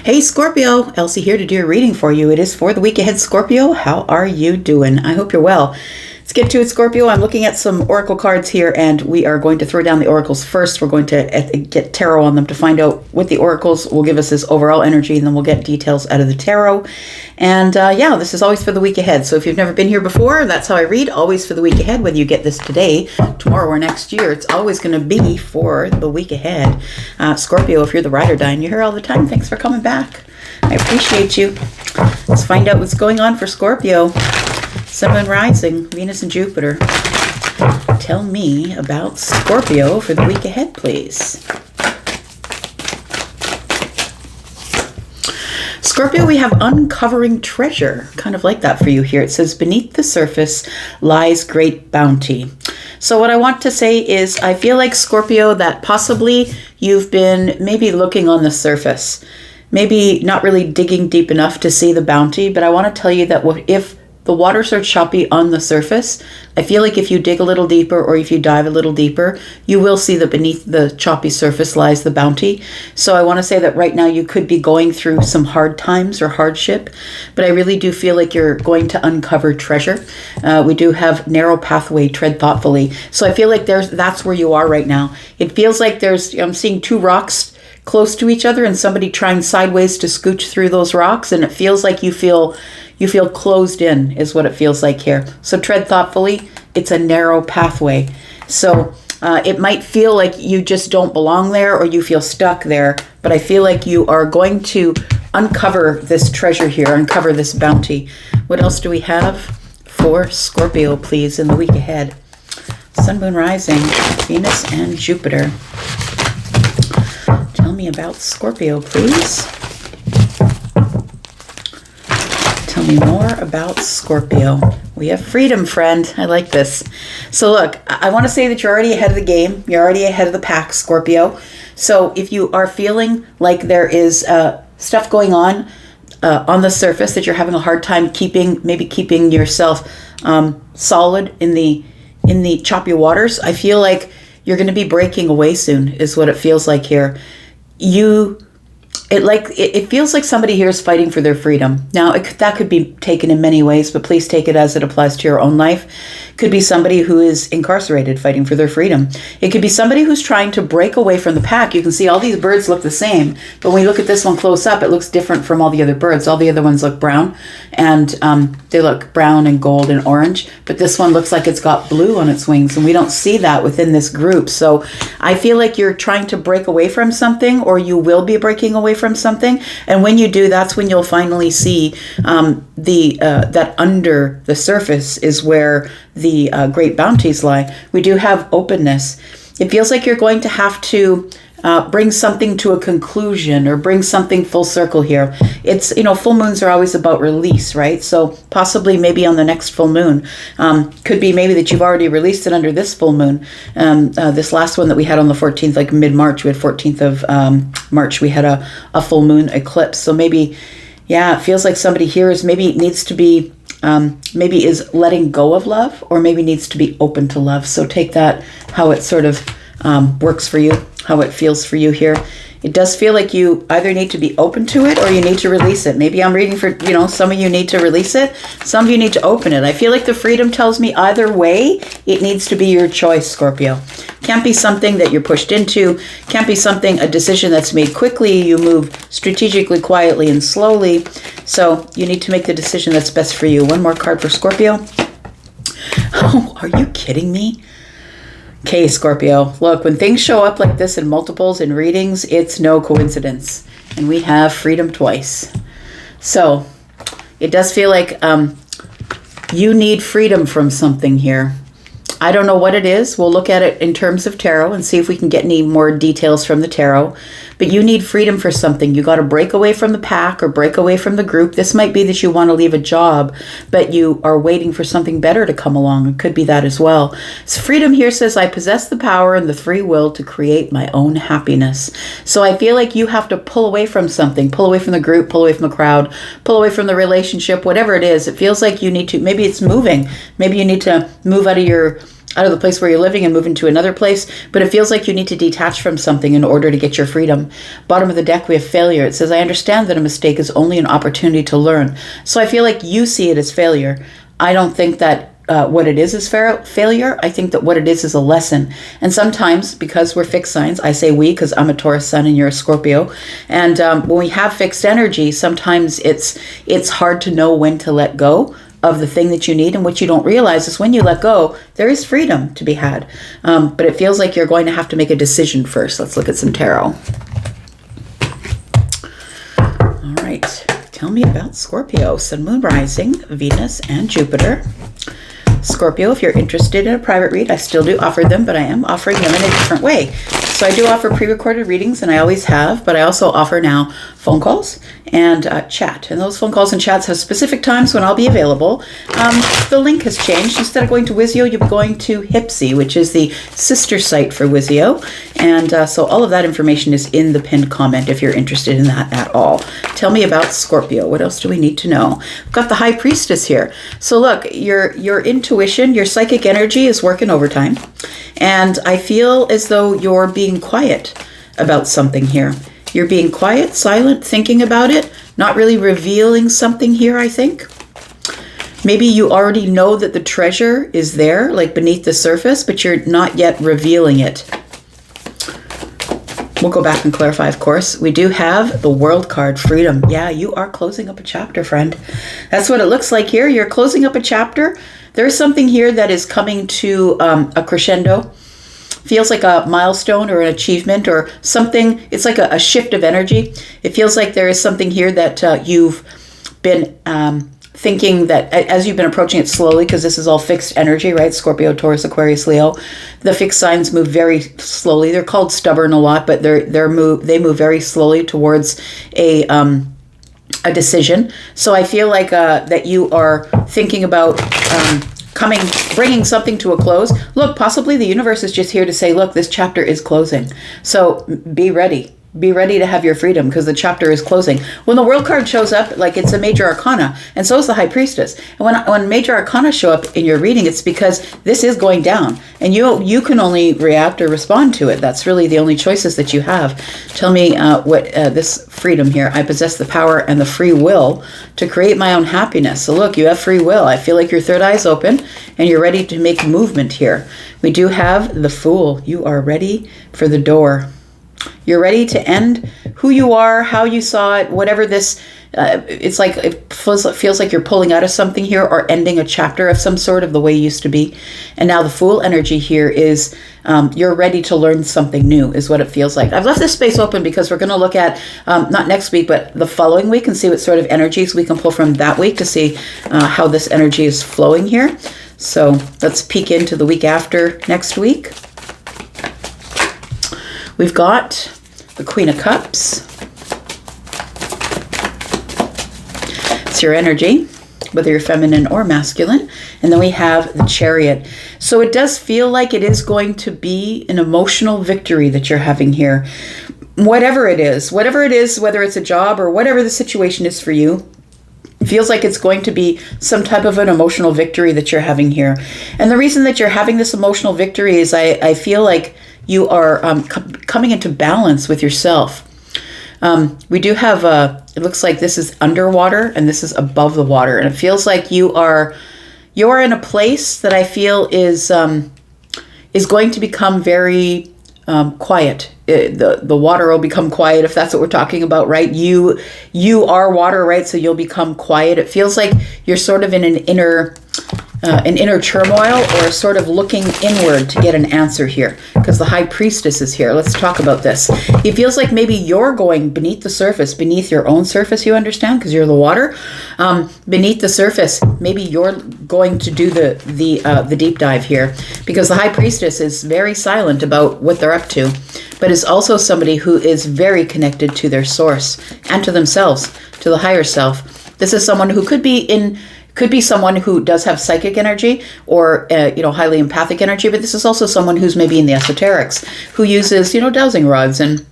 Hey Scorpio, Elsie here to do a reading for you. It is for the week ahead, Scorpio. How are you doing? I hope you're well. Let's get to it, Scorpio. I'm looking at some oracle cards here, and we are going to throw down the oracles first. We're going to get tarot on them to find out what the oracles will give us as overall energy, and then we'll get details out of the tarot. And yeah, this is always for the week ahead. So if you've never been here before, that's how I read, always for the week ahead. Whether you get this today, tomorrow, or next year, it's always going to be for the week ahead. Scorpio, if you're the ride or die and you're here all the time, thanks for coming back. I appreciate you. Let's find out what's going on for Scorpio. Sun, Moon, Rising, Venus and Jupiter. Tell me about Scorpio for the week ahead, please. Scorpio, we have uncovering treasure. Kind of like that for you here. It says, beneath the surface lies great bounty. So what I want to say is, I feel like Scorpio, that possibly you've been maybe looking on the surface. Maybe not really digging deep enough to see the bounty, but I want to tell you that if the waters are choppy on the surface, I feel like if you dig a little deeper or if you dive a little deeper, you will see that beneath the choppy surface lies the bounty. So I want to say that right now you could be going through some hard times or hardship, but I really do feel like you're going to uncover treasure. We do have narrow pathway, tread thoughtfully. So I feel like that's where you are right now. It feels like I'm seeing two rocks close to each other and somebody trying sideways to scooch through those rocks, and it feels like you feel closed in is what it feels like here. So tread thoughtfully. It's a narrow pathway. So it might feel like you just don't belong there or you feel stuck there, but I feel like you are going to uncover this treasure here, uncover this bounty. What else do we have for Scorpio, please, in the week ahead? Sun, Moon, Rising, Venus and Jupiter. Tell me about Scorpio, please. Tell me more about Scorpio. We have freedom, friend. I like this. So look, I want to say that you're already ahead of the game. You're already ahead of the pack, Scorpio. So if you are feeling like there is stuff going on the surface that you're having a hard time keeping yourself solid in the choppy waters, I feel like you're going to be breaking away soon, is what it feels like here. It feels like somebody here is fighting for their freedom. Now, that could be taken in many ways, but please take it as it applies to your own life. Could be somebody who is incarcerated fighting for their freedom. It could be somebody who's trying to break away from the pack. You can see all these birds look the same, but when we look at this one close up, it looks different from all the other birds. All the other ones look brown, and they look brown and gold and orange, but this one looks like it's got blue on its wings, and we don't see that within this group. So I feel like you're trying to break away from something, or you will be breaking away from something, and when you do, that's when you'll finally see that under the surface is where the great bounties lie. We do have openness. It feels like you're going to have to bring something to a conclusion or bring something full circle here. It's, full moons are always about release, right? So possibly maybe on the next full moon, could be maybe that you've already released it under this full moon. This last one that we had on the 14th, like mid-March, we had 14th of March, we had a full moon eclipse. So maybe, yeah, it feels like somebody here is maybe is letting go of love, or maybe needs to be open to love. So take that, how it sort of works for you, how it feels for you here. It does feel like you either need to be open to it or you need to release it. Maybe I'm reading for, some of you need to release it. Some of you need to open it. I feel like the freedom tells me either way, it needs to be your choice, Scorpio. Can't be something that you're pushed into. Can't be a decision that's made quickly. You move strategically, quietly, and slowly. So you need to make the decision that's best for you. One more card for Scorpio. Oh, are you kidding me? Okay, Scorpio, look, when things show up like this in multiples in readings, it's no coincidence. And we have freedom twice. So it does feel like you need freedom from something here. I don't know what it is. We'll look at it in terms of tarot and see if we can get any more details from the tarot. But you need freedom for something. You got to break away from the pack or break away from the group. This might be that you want to leave a job, but you are waiting for something better to come along. It could be that as well. So freedom here says, I possess the power and the free will to create my own happiness. So I feel like you have to pull away from something, pull away from the group, pull away from the crowd, pull away from the relationship, whatever it is. It feels like you need to, maybe it's moving. Maybe you need to move out of your out of the place where you're living and move into another place, but it feels like you need to detach from something in order to get your freedom. Bottom of the deck, we have failure. It says, I understand that a mistake is only an opportunity to learn. So I feel like you see it as failure. I don't think that what it is failure. I think that what it is a lesson. And sometimes, because we're fixed signs, I say we because I'm a Taurus sun and you're a Scorpio, and when we have fixed energy, sometimes it's hard to know when to let go of the thing that you need. And what you don't realize is when you let go, there is freedom to be had. But it feels like you're going to have to make a decision first. Let's look at some tarot. All right. Tell me about Scorpio, Sun, Moon, Rising, Venus, and Jupiter. Scorpio, if you're interested in a private read, I still do offer them, but I am offering them in a different way. So I do offer pre-recorded readings, and I always have, but I also offer now phone calls and chat. And those phone calls and chats have specific times when I'll be available. The link has changed. Instead of going to Wizio, you'll be going to Hipsy, which is the sister site for Wizio. And so all of that information is in the pinned comment if you're interested in that at all. Tell me about Scorpio. What else do we need to know? We've got the High Priestess here. So look, your intuition, your psychic energy is working overtime. And I feel as though you're being quiet about something here. You're being quiet, silent, thinking about it, not really revealing something here, I think. Maybe you already know that the treasure is there, like beneath the surface, but you're not yet revealing it. We'll go back and clarify, of course. We do have the World card, Freedom. Yeah, you are closing up a chapter, friend. That's what it looks like here. You're closing up a chapter. There's something here that is coming to a crescendo. Feels like a milestone or an achievement or something. It's like a shift of energy. It feels like there is something here that you've been thinking that as you've been approaching it slowly, because this is all fixed energy, right? Scorpio, Taurus, Aquarius, Leo. The fixed signs move very slowly. They're called stubborn a lot, but they move very slowly towards a decision. So I feel like that you are thinking about bringing something to a close. Look, possibly the universe is just here to say, look, this chapter is closing. So be ready. Be ready to have your freedom because the chapter is closing. When the World card shows up, like it's a major arcana, and so is the High Priestess. And when major arcana show up in your reading, it's because this is going down, and you can only react or respond to it. That's really the only choices that you have. Tell me what this freedom here. I possess the power and the free will to create my own happiness. So look, you have free will. I feel like your third eye is open, and you're ready to make movement here. We do have the Fool. You are ready for the door. You're ready to end who you are, how you saw it, whatever this, it's like, it feels like you're pulling out of something here or ending a chapter of some sort of the way you used to be. And now the Fool energy here is you're ready to learn something new is what it feels like. I've left this space open because we're going to look at, not next week, but the following week and see what sort of energies we can pull from that week to see how this energy is flowing here. So let's peek into the week after next week. We've got the Queen of Cups. It's your energy, whether you're feminine or masculine. And then we have the Chariot. So it does feel like it is going to be an emotional victory that you're having here. Whatever it is, whether it's a job or whatever the situation is for you, it feels like it's going to be some type of an emotional victory that you're having here. And the reason that you're having this emotional victory is I feel like you are coming into balance with yourself. We do have it looks like this is underwater and this is above the water. And it feels like you are in a place that I feel is going to become very quiet. The water will become quiet, if that's what we're talking about, right? You are water, right? So you'll become quiet. It feels like you're sort of in an inner turmoil or sort of looking inward to get an answer here because the High Priestess is here. Let's talk about this. It feels like maybe you're going beneath the surface, beneath your own surface, you understand, because you're the water. Beneath the surface, maybe you're going to do the deep dive here because the High Priestess is very silent about what they're up to, but is also somebody who is very connected to their source and to themselves, to the higher self. This is someone who could be someone who does have psychic energy or, highly empathic energy, but this is also someone who's maybe in the esoterics, who uses, dowsing rods and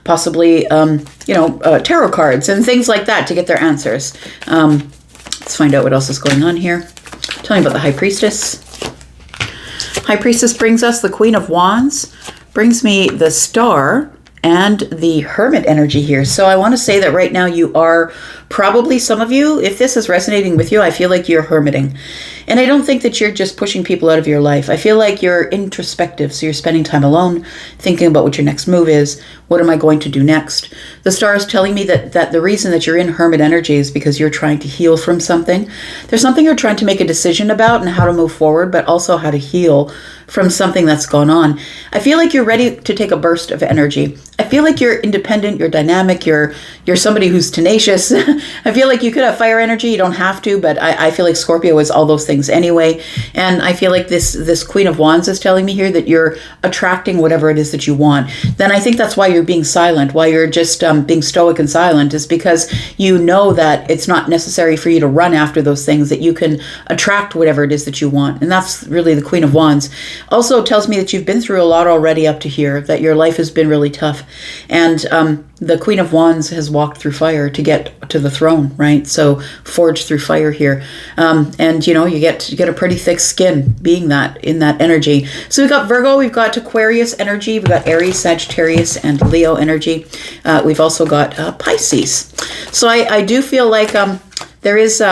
possibly, tarot cards and things like that to get their answers. Let's find out what else is going on here. Tell me about the High Priestess. High Priestess brings us the Queen of Wands, brings me the Star, and the Hermit energy here. So I want to say that right now you are probably, some of you, if this is resonating with you, I feel like you're hermiting. And I don't think that you're just pushing people out of your life. I feel like you're introspective. So you're spending time alone, thinking about what your next move is. What am I going to do next? The star is telling me that the reason that you're in hermit energy is because you're trying to heal from something. There's something you're trying to make a decision about and how to move forward, but also how to heal from something that's gone on. I feel like you're ready to take a burst of energy. I feel like you're independent, you're dynamic, you're somebody who's tenacious. I feel like you could have fire energy, you don't have to, but I feel like Scorpio is all those things anyway. And I feel like this Queen of Wands is telling me here that you're attracting whatever it is that you want. Then I think that's why you're being silent, why you're just being stoic and silent, is because you know that it's not necessary for you to run after those things, that you can attract whatever it is that you want. And that's really the Queen of Wands. Also tells me that you've been through a lot already up to here, that your life has been really tough. And the Queen of Wands has walked through fire to get to the throne, right? So forged through fire here. And you know, you get a pretty thick skin being that, in that energy. So we've got Virgo, we've got Aquarius energy, we've got Aries, Sagittarius, and Leo energy. We've also got Pisces. So I do feel like there is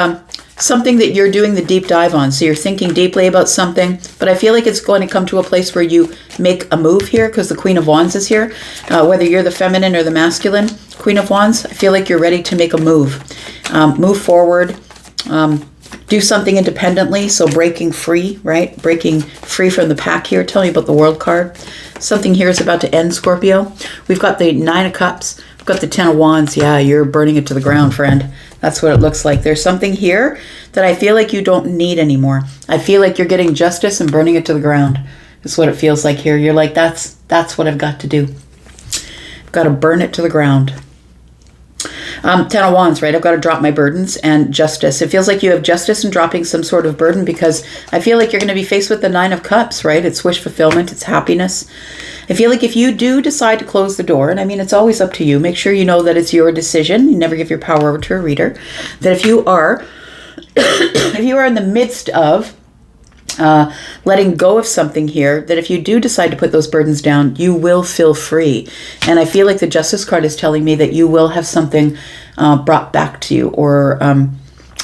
something that you're doing the deep dive on. So you're thinking deeply about something, but I feel like it's going to come to a place where you make a move here, because the Queen of Wands is here. Whether you're the feminine or the masculine Queen of Wands, I feel like you're ready to make a move. Move forward, do something independently. So breaking free, right? Breaking free from the pack here. Tell me about the World card. Something here is about to end, Scorpio. We've got the Nine of Cups. We've got the Ten of Wands. Yeah, you're burning it to the ground, friend. That's what it looks like. There's something here that I feel like you don't need anymore. I feel like you're getting justice and burning it to the ground. That's what it feels like here. You're like, that's what I've got to do. I've got to burn it to the ground. Ten of Wands, right? I've got to drop my burdens and justice. It feels like you have justice and dropping some sort of burden, because I feel like you're going to be faced with the Nine of Cups, right? It's wish fulfillment. It's happiness. I feel like if you do decide to close the door, and I mean, it's always up to you. Make sure you know that it's your decision. You never give your power over to a reader. That if you are, if you are in the midst of letting go of something here, that if you do decide to put those burdens down, you will feel free. And I feel like the Justice card is telling me that you will have something brought back to you, or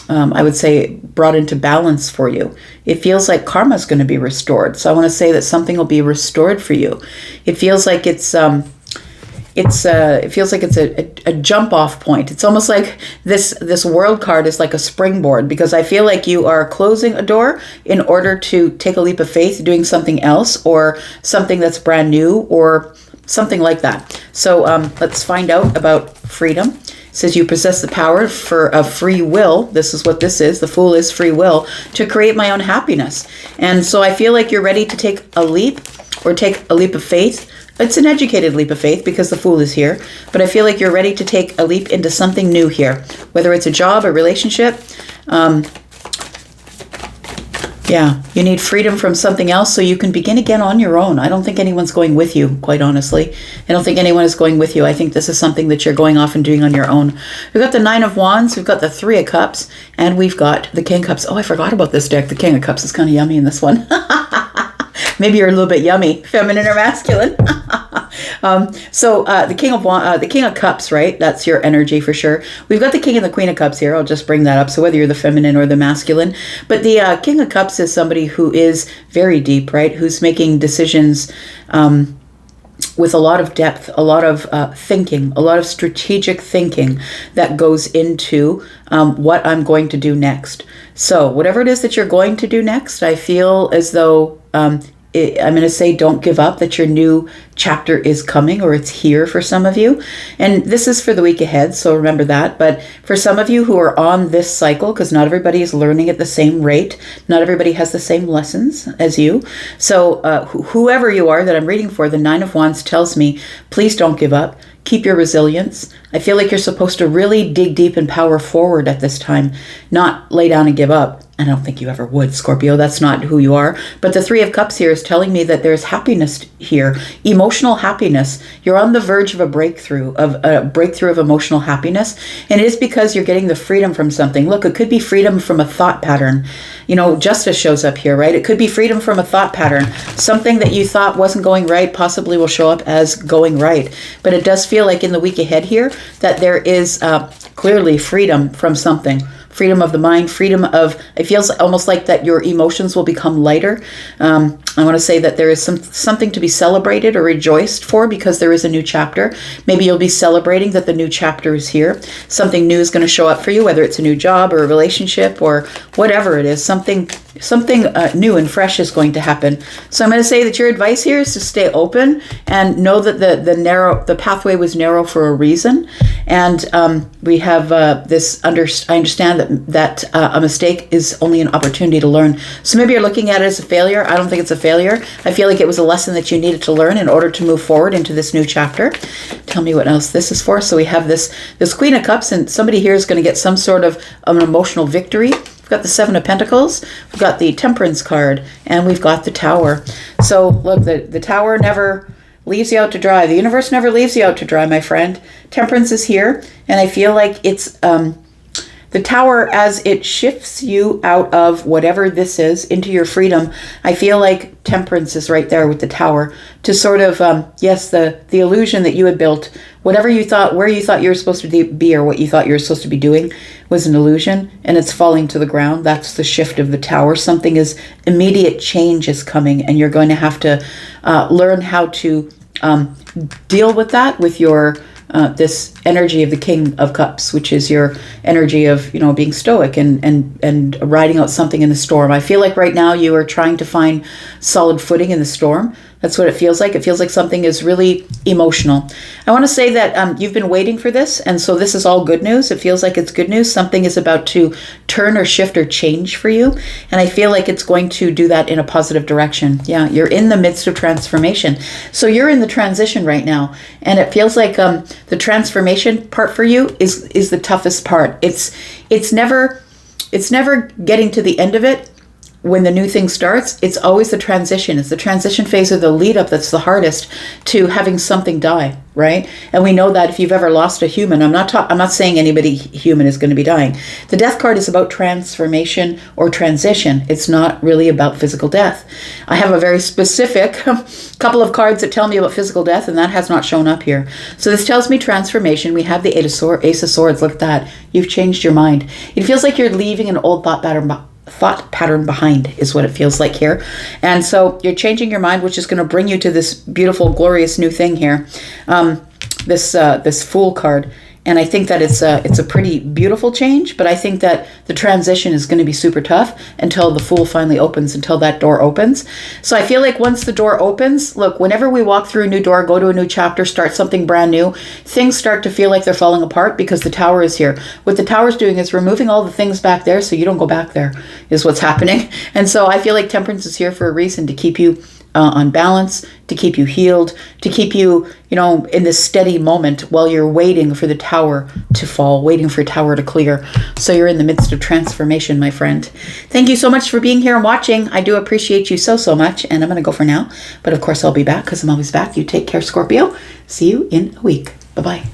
I would say brought into balance for you. It feels like karma is going to be restored. So I want to say that something will be restored for you. It feels like it feels like it's a jump off point. It's almost like this World card is like a springboard, because I feel like you are closing a door in order to take a leap of faith, doing something else, or something that's brand new, or something like that. So let's find out about freedom. It says you possess the power for a free will. This is what this is. The Fool is free will to create my own happiness. And so I feel like you're ready to take a leap, or take a leap of faith. It's an educated leap of faith, because the Fool is here. But I feel like you're ready to take a leap into something new here. Whether it's a job, a relationship. Yeah, you need freedom from something else so you can begin again on your own. I don't think anyone's going with you, quite honestly. I don't think anyone is going with you. I think this is something that you're going off and doing on your own. We've got the Nine of Wands, we've got the Three of Cups, and we've got the King of Cups. Oh, I forgot about this deck. The King of Cups is kind of yummy in this one. Maybe you're a little bit yummy, feminine or masculine. The King of Cups, right? That's your energy for sure. We've got the King and the Queen of Cups here. I'll just bring that up. So whether you're the feminine or the masculine, but the King of Cups is somebody who is very deep, right? Who's making decisions with a lot of depth, a lot of thinking, a lot of strategic thinking that goes into what I'm going to do next. So whatever it is that you're going to do next, I feel as though I'm going to say don't give up, that your new chapter is coming, or it's here for some of you. And this is for the week ahead, so remember that. But for some of you who are on this cycle, because not everybody is learning at the same rate, not everybody has the same lessons as you. So whoever you are that I'm reading for, the Nine of Wands tells me, please don't give up. Keep your resilience. I feel like you're supposed to really dig deep and power forward at this time, not lay down and give up. I don't think you ever would, Scorpio. That's not who you are. But the Three of Cups here is telling me that there's happiness here, emotional happiness. You're on the verge of a breakthrough of emotional happiness. And it is because you're getting the freedom from something. Look, it could be freedom from a thought pattern. You know, justice shows up here, right? It could be freedom from a thought pattern. Something that you thought wasn't going right possibly will show up as going right. But it does feel like in the week ahead here that there is clearly freedom from something. Freedom of the mind, freedom of, it feels almost like that your emotions will become lighter. I want to say that there is something to be celebrated or rejoiced for because there is a new chapter. Maybe you'll be celebrating that the new chapter is here. Something new is going to show up for you, whether it's a new job or a relationship or whatever it is. Something new and fresh is going to happen. So I'm going to say that your advice here is to stay open and know that the pathway was narrow for a reason. And we have I understand that a mistake is only an opportunity to learn. So maybe you're looking at it as a failure. I don't think it's a failure. I feel like it was a lesson that you needed to learn in order to move forward into this new chapter. Tell me what else this is for. So we have this Queen of Cups, and somebody here is going to get some sort of an emotional victory. We've got the Seven of Pentacles, we've got the Temperance card, and we've got the Tower. So look, the Tower never leaves you out to dry. The universe never leaves you out to dry, my friend. Temperance is here, and I feel like it's the Tower, as it shifts you out of whatever this is into your freedom. I feel like Temperance is right there with the Tower to sort of, yes, the illusion that you had built, whatever you thought, where you thought you were supposed to be or what you thought you were supposed to be doing was an illusion, and it's falling to the ground. That's the shift of the Tower. Something is, immediate change is coming, and you're going to have to learn how to deal with that with your this energy of the King of Cups, which is your energy of, you know, being stoic and riding out something in the storm. I feel like right now you are trying to find solid footing in the storm. That's what it feels like. It feels like something is really emotional. I want to say that you've been waiting for this, and so this is all good news. It feels like it's good news. Something is about to turn or shift or change for you, and I feel like it's going to do that in a positive direction. Yeah, you're in the midst of transformation. So you're in the transition right now, and it feels like the transformation part for you is the toughest part. It's never getting to the end of it. When the new thing starts, it's always the transition. It's the transition phase or the lead up that's the hardest to having something die, right? And we know that if you've ever lost a human, I'm not saying anybody human is going to be dying. The death card is about transformation or transition. It's not really about physical death. I have a very specific couple of cards that tell me about physical death, and that has not shown up here. So this tells me transformation. We have the Ace of Swords. Look at that. You've changed your mind. It feels like you're leaving an old thought pattern behind is what it feels like here. And so you're changing your mind, which is going to bring you to this beautiful, glorious new thing here. This Fool card. And I think that it's a pretty beautiful change, but I think that the transition is going to be super tough until the Fool finally opens, until that door opens. So I feel like once the door opens, look, whenever we walk through a new door, go to a new chapter, start something brand new, things start to feel like they're falling apart because the Tower is here. What the Tower is doing is removing all the things back there so you don't go back there is what's happening. And so I feel like Temperance is here for a reason, to keep you on balance, to keep you healed, to keep you, in this steady moment while you're waiting for the Tower to fall, waiting for a Tower to clear. So you're in the midst of transformation, my friend. Thank you so much for being here and watching. I do appreciate you so, so much. And I'm going to go for now. But of course, I'll be back because I'm always back. You take care, Scorpio. See you in a week. Bye-bye.